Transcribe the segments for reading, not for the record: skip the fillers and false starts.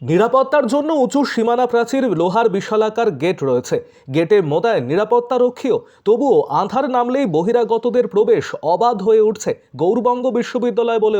নিরাপত্তার জন্য উঁচু সীমানা প্রাচীর লোহার বিশালাকার গেট রয়েছে। গেটে মোতায়েন নিরাপত্তা রক্ষীও, তবুও আঁধার নামলেই বহিরাগতদের প্রবেশ অবাধ হয়ে উঠছে গৌরবঙ্গ বিশ্ববিদ্যালয় বলে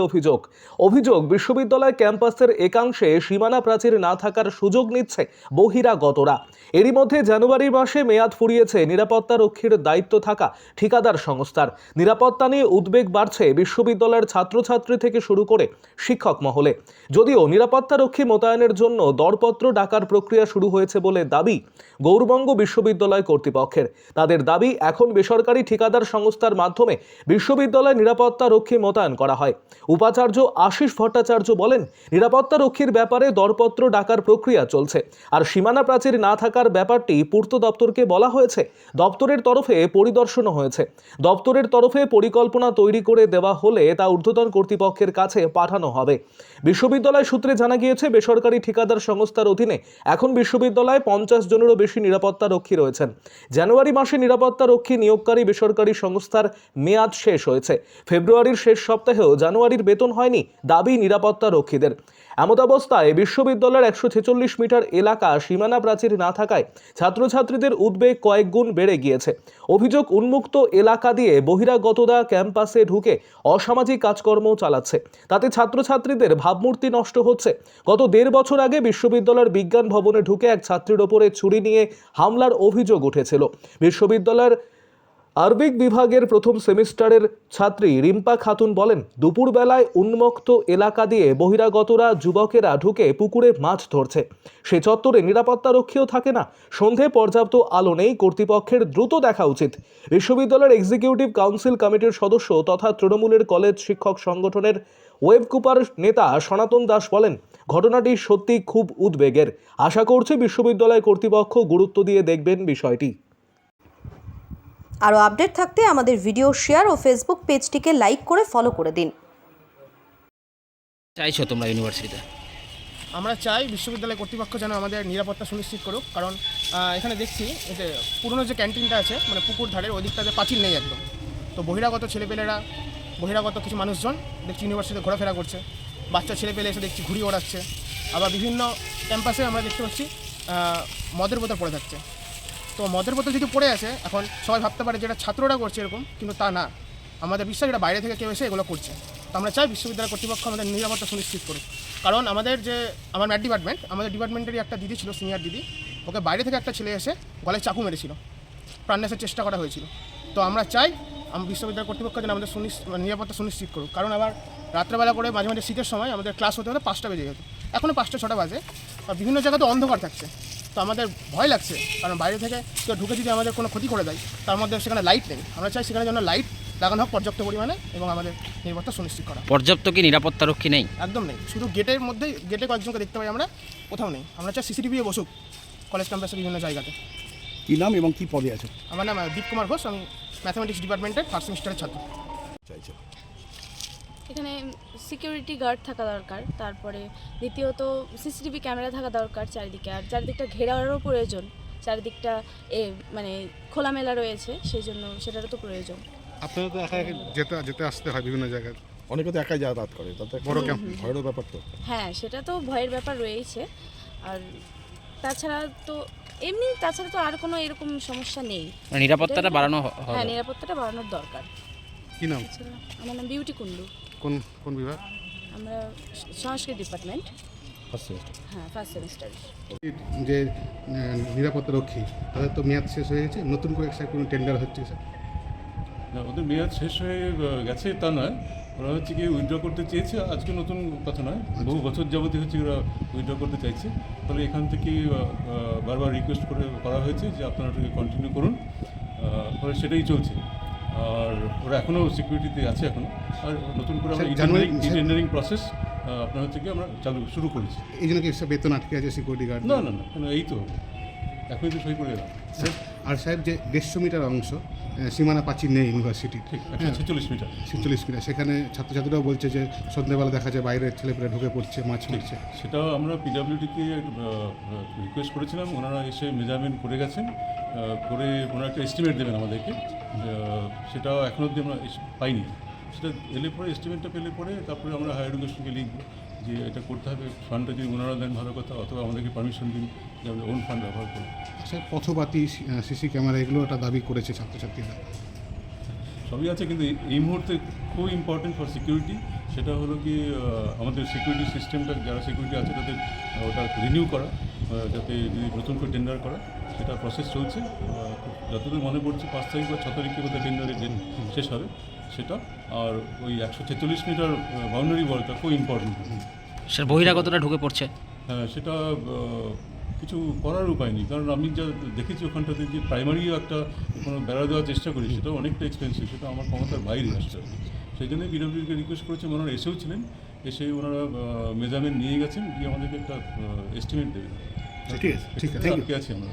অভিযোগ বিশ্ববিদ্যালয় ক্যাম্পাসের একাংশে সীমানা প্রাচীর না থাকার সুযোগ নিচ্ছে বহিরাগতরা। এরই মধ্যে জানুয়ারি মাসে মেয়াদ ফুরিয়েছে নিরাপত্তা রক্ষীর দায়িত্ব থাকা ঠিকাদার সংস্থার। নিরাপত্তা নিয়ে উদ্বেগ বাড়ছে বিশ্ববিদ্যালয়ের ছাত্রছাত্রী থেকে শুরু করে শিক্ষক মহলে। যদিও নিরাপত্তা রক্ষী মোতায়েনের জন্য দরপত্র ডাকার প্রক্রিয়া শুরু হয়েছে বলে দাবি গৌরবঙ্গ বিশ্ববিদ্যালয় কর্তৃপক্ষের। তাদের দাবি, এখন বেসরকারি ঠিকাদার সংস্থার মাধ্যমে বিশ্ববিদ্যালয় নিরাপত্তা রক্ষী মোতায়েন করা হয়। উপাচার্য আশিস ভট্টাচার্য বলেন, নিরাপত্তা রক্ষীর ব্যাপারে দরপত্র ডাকার প্রক্রিয়া চলছে, আর সীমানা প্রাচীর না থাকার ব্যাপারটি পূর্ত দপ্তরকে বলা হয়েছে। দপ্তরের তরফে পরিদর্শনও হয়েছে। দপ্তরের তরফে পরিকল্পনা তৈরি করে দেওয়া হলে তা ঊর্ধ্বতন কর্তৃপক্ষের কাছে পাঠানো হবে। বিশ্ববিদ্যালয় সূত্রে জানা গিয়েছে, বেসরকারি ঠিকাদার সংস্থার অধীনে এখন বিশ্ববিদ্যালয়ে 50 জনেরও বেশি নিরাপত্তা রক্ষী রয়েছেন। জানুয়ারি মাসে নিরাপত্তা রক্ষী নিয়োগকারী বেসরকারি সংস্থার মেয়াদ শেষ হয়েছে। ফেব্রুয়ারির শেষ সপ্তাহেও জানুয়ারির বেতন হয়নি, দাবি নিরাপত্তা রক্ষীদের। এমতাবস্থায় বিশ্ববিদ্যালয়ের 146 মিটার এলাকা সীমানা প্রাচীর না থাকায় ছাত্রছাত্রীদের উদ্বেগ কয়েক গুণ বেড়ে গিয়েছে। অভিযোগ, উন্মুক্ত এলাকা দিয়ে বহিরাগতরা ক্যাম্পাসে ঢুকে অসামাজিক কাজকর্ম চালাচ্ছে। তাতে ছাত্রছাত্রীদের ভাবমূর্তি নষ্ট হচ্ছে। গত 1.5 বছর আগে বিশ্ববিদ্যালয়ের বিজ্ঞান ভবনে ঢুকে এক ছাত্রীর ওপরে ছুরি নিয়ে হামলার অভিযোগ উঠেছিল। বিশ্ববিদ্যালয়ের আরবিক বিভাগের প্রথম সেমিস্টারের ছাত্রী রিম্পা খাতুন বলেন, দুপুরবেলায় উন্মুক্ত এলাকা দিয়ে বহিরাগতরা যুবকেরা ঢুকে পুকুরে মাছ ধরছে। সে চত্বরে নিরাপত্তা রক্ষীও থাকে না। সন্ধে পর্যাপ্ত আলো নেই, কর্তৃপক্ষের দ্রুত দেখা উচিত। বিশ্ববিদ্যালয়ের এক্সিকিউটিভ কাউন্সিল কমিটির সদস্য তথা তৃণমূলের কলেজ শিক্ষক সংগঠনের ওয়েবকুপার নেতা সনাতন দাস বলেন, ঘটনাটি সত্যি খুব উদ্বেগের। আশা করছি বিশ্ববিদ্যালয় কর্তৃপক্ষ গুরুত্ব দিয়ে দেখবেন বিষয়টি। আরও আপডেট থাকতে আমাদের ভিডিও শেয়ার ও ফেসবুক পেজটিকে লাইক করে ফলো করে দিন। চাইছো তোমরা ইউনিভার্সিটিতে? আমরা চাই বিশ্ববিদ্যালয় কর্তৃপক্ষ যেন আমাদের নিরাপত্তা সুনিশ্চিত করুক, কারণ এখানে দেখছি যে পুরনো যে ক্যান্টিনটা আছে, মানে পুকুর ধারের ওই দিকটাতে পাঁচিল নেই একদম। তো বহিরাগত ছেলেপেলেরা, বহিরাগত কিছু মানুষজন দেখছি ইউনিভার্সিটিতে ঘোরাফেরা করছে। বাচ্চা ছেলেপেলে এসে দেখছি ঘুড়ি ওড়াচ্ছে। আবার বিভিন্ন ক্যাম্পাসে আমরা দেখতে পাচ্ছি মদের বোতল পড়ে থাকছে। তো মদের বোতল যদি পড়ে আছে, এখন সবাই ভাবতে পারে যে এটা ছাত্ররা করছে এরকম, কিন্তু তা না। আমাদের বিশ্বাস এটা বাইরে থেকে কেউ এসে এগুলো করছে। তো আমরা চাই বিশ্ববিদ্যালয় কর্তৃপক্ষ আমাদের নিরাপত্তা সুনিশ্চিত করুক, কারণ আমার ম্যাথ ডিপার্টমেন্ট, আমাদের ডিপার্টমেন্টেরই একটা দিদি ছিল, সিনিয়র দিদি, ওকে বাইরে থেকে একটা ছেলে এসে গলায় চাকু মেরেছিল, প্রাণনাশের চেষ্টা করা হয়েছিল। তো আমরা চাই বিশ্ববিদ্যালয় কর্তৃপক্ষ যেন আমাদের নিরাপত্তা সুনিশ্চিত করুক, কারণ আবার রাত্রেবেলা করে মাঝে মাঝে শীতের সময় আমাদের ক্লাস হতে হতে 5টা বেজে যেত, এখনও 5টা-6টা বাজে, আর বিভিন্ন জায়গাতে অন্ধকার থাকছে। তো আমাদের ভয় লাগছে, কারণ বাইরে থেকে কেউ ঢুকে যদি আমাদের কোনো ক্ষতি করে দেয়, তার মধ্যে সেখানে লাইট নেই। আমরা চাই সেখানে যেন লাইট লাগানো হোক পর্যাপ্ত পরিমাণে, এবং আমাদের নিরাপত্তা সুনিশ্চিত করা। পর্যাপ্ত কি নিরাপত্তা রক্ষী নেই? একদম নেই, শুধু গেটের মধ্যেই, গেটে কয়েকজনকে দেখতে পাই আমরা, কোথাও নেই। আমরা চাই সিসিটিভিও বসুক কলেজ ক্যাম্পাসের বিভিন্ন জায়গাতে। কী নাম এবং কী পদে আছে? আমার নাম দীপ কুমার ঘোষ, আমি ম্যাথামেটিক্স ডিপার্টমেন্টের 3rd সেমিস্টারের ছাত্র। চাইছে এখানে সিকিউরিটি গার্ড থাকা দরকার, তারপরে দ্বিতীয়ত সিসিটিভি ক্যামেরা থাকা দরকার চারিদিকে, আর চারিদিকটা ঘেরারও প্রয়োজন। চারিদিকটা মানে খোলামেলা রয়েছে, সেই জন্য সেটারও তো প্রয়োজন। আপনারা তো একা একা যেতে আসতে হয় বিভিন্ন জায়গায়, অনেকে তো একাই যাতায়াত করে, তাতে বড় ক্যাম্প ভয়ের ব্যাপার তো। হ্যাঁ, সেটা তো ভয়ের ব্যাপার রয়েছে। আর তাছাড়া তো আর কোনো এরকম সমস্যা নেই। নিরাপত্তাটা বাড়ানো হ্যাঁ, নিরাপত্তাটা বাড়ানোর দরকার। কি নাম? আমার নাম বিউটি কুন্ডু। কোন বিভাগ? আমরা সংস্কৃত ডিপার্টমেন্ট। First semester. হ্যাঁ, 1st সেমিস্টার। যে নিরাপত্তা রক্ষী, তাদের তো মেয়াদ শেষ হয়ে গেছে, নতুন করে স্যার কোনো টেন্ডার হচ্ছে স্যার? না, ওদের মেয়াদ শেষ হয়ে গেছে তা নয়, ওরা হচ্ছে কি উইথড্র করতে চেয়েছে। আজকে নতুন কথা নয়, বহু বছর যাবতীয় হচ্ছে ওরা উইথড্র করতে চাইছে। ফলে এখান থেকে বারবার রিকোয়েস্ট করা হয়েছে যে আপনারা ওটাকে কন্টিনিউ করুন। ফলে সেটাই চলছে। আর ওরা এখনও সিকিউরিটিতে আছে এখনও। আর নতুন করে আমরা ইঞ্জিনিয়ারিং প্রসেস আপনার হচ্ছে কি আমরা শুরু করেছি। এই জন্য কি বেতন আটকে আছে সিকিউরিটি গার্ড? না, কেন, এই তো এখনই তো সই করে গেলাম। আর সাহেব, যে 150 মিটার অংশ সীমানা প্রাচীর নেই ইউনিভার্সিটি, ঠিক 146 মিটার, 46 মিটার, সেখানে ছাত্রছাত্রীরাও বলছে যে সন্ধ্যেবেলা দেখা যায় বাইরের ছেলেপেলে ঢুকে পড়ছে, মাছ মারছে। সেটাও আমরা পিডব্লিউডিকে রিকোয়েস্ট করেছিলাম, ওনারা এসে মেজারমেন্ট করে গেছেন, করে ওনারা একটা এস্টিমেট দেবেন আমাদেরকে। সেটাও এখনও অবধি আমরা পাইনি। সেটা এলে পরে, এস্টিমেটটা পেলে পরে তারপরে আমরা হায়ার এডুকেশনকে লিখব, যে এটা করতে হবে, ফান্ডটা যদি ওনারা দেন ভালো কথা, অথবা আমাদেরকে পারমিশন দিন যে আমরা ওন ফান্ড ব্যবহার করি। স্যার পথবাতি, সিসি ক্যামেরা এগুলো একটা দাবি করেছে ছাত্রছাত্রীরা। সবই আছে, কিন্তু এই মুহূর্তে খুব ইম্পর্টেন্ট ফর সিকিউরিটি সেটা হলো কি আমাদের সিকিউরিটি সিস্টেমটা, যারা সিকিউরিটি আছে তাদের ওটা রিনিউ করা, যাতে যদি নতুন করে টেন্ডার করা, সেটা প্রসেস চলছে। যতদূর মনে পড়ছে 5 তারিখ বা 6 তারিখে বোধহয় টেন্ডারের ডেট শেষ হবে সেটা। আর ওই 146 মিটার বাউন্ডারি ওয়ালটা খুব ইম্পর্টেন্ট। স্যার বহিরাগতটা ঢুকে পড়ছে। হ্যাঁ, সেটা কিছু করার উপায় নেই, কারণ আমি যা দেখেছি ওখানটাতে যে প্রাইমারি একটা কোনো বেড়া দেওয়ার চেষ্টা করি, সেটা অনেকটা এক্সপেন্সিভ, সেটা আমার ক্ষমতার বাইরে আসছে। সেই জন্যই পিডব্লিউডিকে রিকোয়েস্ট করেছে, ওনারা এসেও ছিলেন, এসে ওনারা মেজারমেন্ট নিয়ে গেছেন, গিয়ে আমাদেরকে একটা এস্টিমেট দেবেন। ঠিক আছে, ঠিক আছে, থ্যাংক ইউ। আছি আমরা।